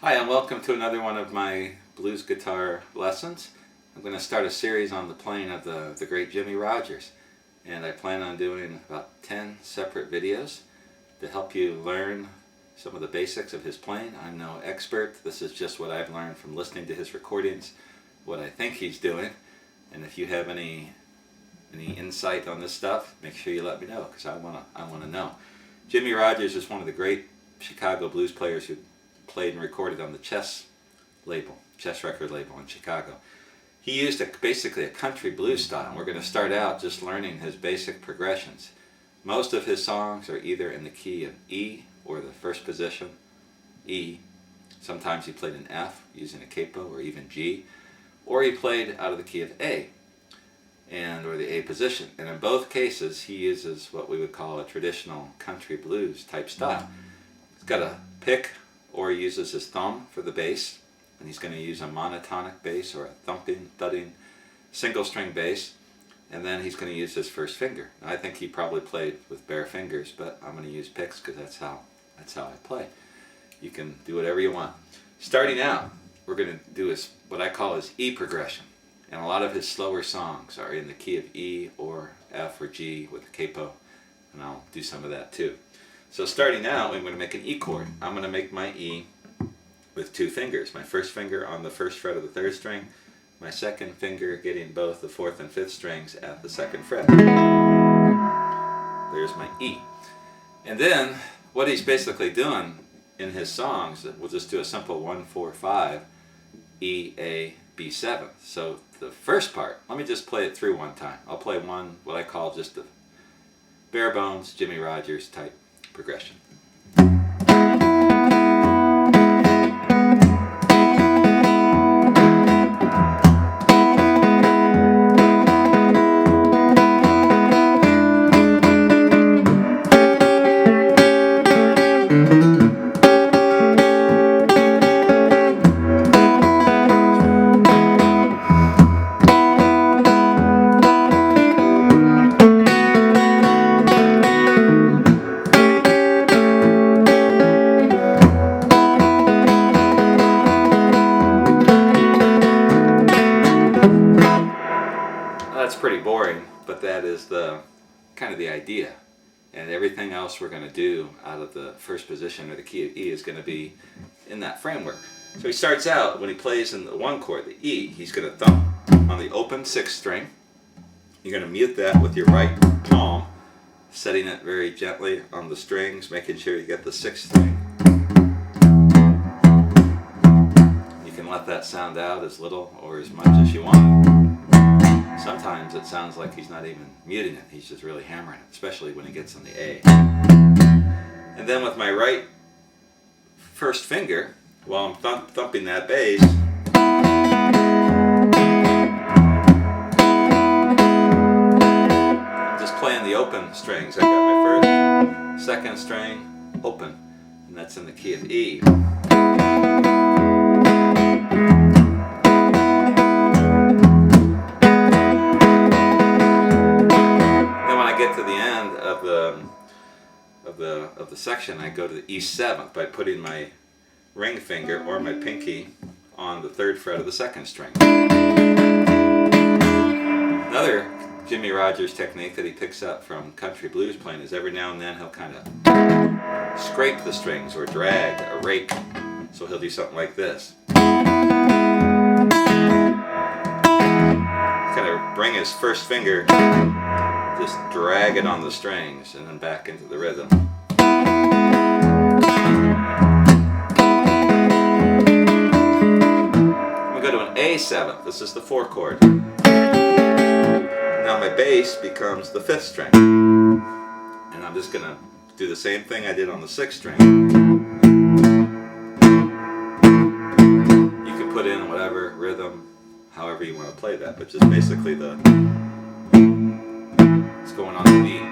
Hi, and welcome to another one of my blues guitar lessons. I'm going to start a series on the playing of the great Jimmie Rodgers, and I plan on doing about 10 separate videos to help you learn some of the basics of his playing. I'm no expert. This is just what I've learned from listening to his recordings, what I think he's doing, and if you have any insight on this stuff, make sure you let me know, because I want to know. Jimmie Rodgers is one of the great Chicago blues players who played and recorded on the Chess record label in Chicago. He used basically a country blues style. We're going to start out just learning his basic progressions. Most of his songs are either in the key of E or the first position, E. Sometimes he played an F using a capo or even G, or he played out of the key of A or the A position. And in both cases he uses what we would call a traditional country blues type style. He's got a pick, or he uses his thumb for the bass, and he's going to use a monotonic bass or a thumping, thudding, single string bass, and then he's going to use his first finger. Now, I think he probably played with bare fingers, but I'm going to use picks because that's how I play. You can do whatever you want. Starting out, we're going to do what I call his E progression, and a lot of his slower songs are in the key of E or F or G with a capo, and I'll do some of that too. So starting out, I'm going to make an E chord. I'm going to make my E with two fingers. My first finger on the first fret of the third string, my second finger getting both the fourth and fifth strings at the second fret. There's my E. And then what he's basically doing in his songs, we'll just do a simple 1-4-5, E, A, B, 7. So the first part, let me just play it through one time. I'll play what I call just the bare bones Jimmie Rodgers type progression. That's pretty boring, but that is the kind of the idea. And everything else we're going to do out of the first position or the key of E is going to be in that framework. So he starts out, when he plays in the one chord, the E, he's going to thump on the open sixth string. You're going to mute that with your right palm, setting it very gently on the strings, making sure you get the sixth string. You can let that sound out as little or as much as you want. Sometimes it sounds like he's not even muting it, he's just really hammering it, especially when he gets on the A. And then with my right first finger, while I'm thumping that bass, I'm just playing the open strings. I got my first, second string open, and that's in the key of E. Of the section, I go to the E7th by putting my ring finger or my pinky on the third fret of the second string. Another Jimmie Rodgers technique that he picks up from country blues playing is every now and then he'll kind of scrape the strings or drag or rake. So he'll do something like this. Kind of bring his first finger, just drag it on the strings and then back into the rhythm. We go to an A7. This is the 4 chord. Now my bass becomes the 5th string. And I'm just going to do the same thing I did on the 6th string. You can put in whatever rhythm, however you want to play that, but just basically it's going on the beat.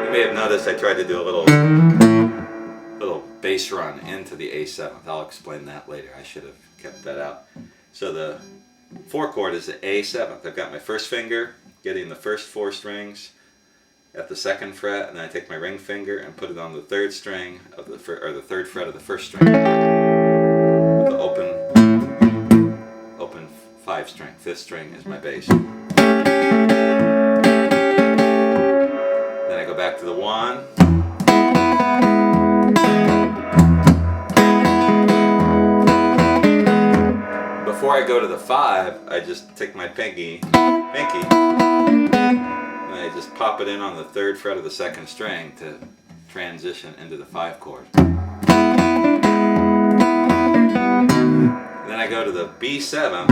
You may have noticed I tried to do a little bass run into the A7th. I'll explain that later. I should have kept that out. So the 4 chord is the A7th. I've got my first finger getting the first 4 strings at the 2nd fret, and then I take my ring finger and put it on the 3rd string of the the 3rd fret of the 1st string. With the open 5 string. 5th string is my bass. Then I go back to the 1. Before I go to the 5, I just take my pinky, and I just pop it in on the 3rd fret of the 2nd string to transition into the 5 chord. And then I go to the B7.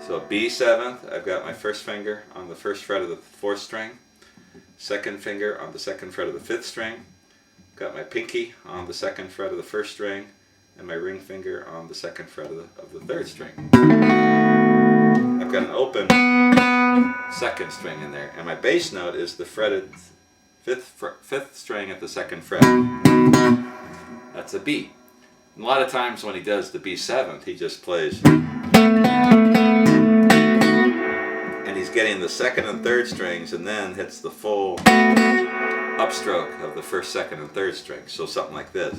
So B7th, I've got my 1st finger on the 1st fret of the 4th string, 2nd finger on the 2nd fret of the 5th string, got my pinky on the 2nd fret of the 1st string, and my ring finger on the 2nd fret of the 3rd string. I've got an open 2nd string in there, and my bass note is the fretted 5th string at the 2nd fret. That's a B. And a lot of times when he does the B7th, he just plays, and he's getting the 2nd and 3rd strings, and then hits the full upstroke of the 1st, 2nd, and 3rd string. So something like this.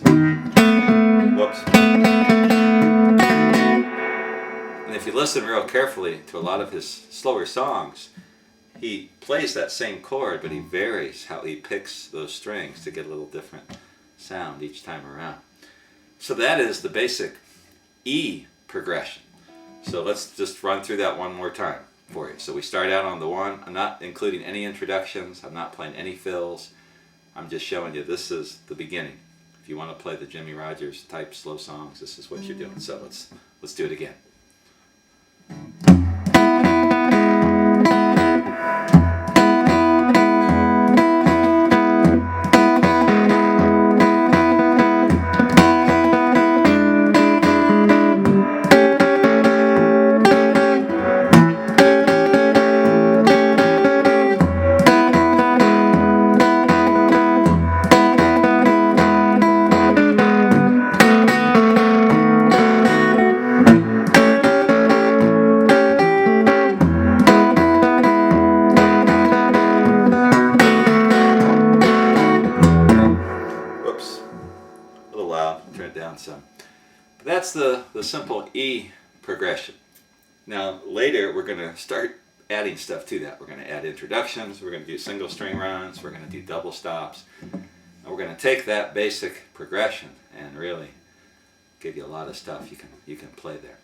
Whoops. And if you listen real carefully to a lot of his slower songs, he plays that same chord, but he varies how he picks those strings to get a little different sound each time around. So that is the basic E progression. So let's just run through that one more time for you. So we start out on the 1. I'm not including any introductions. I'm not playing any fills. I'm just showing you this is the beginning. If you want to play the Jimmie Rodgers type slow songs, this is what you're doing. So let's do it again. Turn it down some. But that's the simple E progression. Now later we're going to start adding stuff to that. We're going to add introductions, we're going to do single string runs, we're going to do double stops. And we're going to take that basic progression and really give you a lot of stuff you can play there.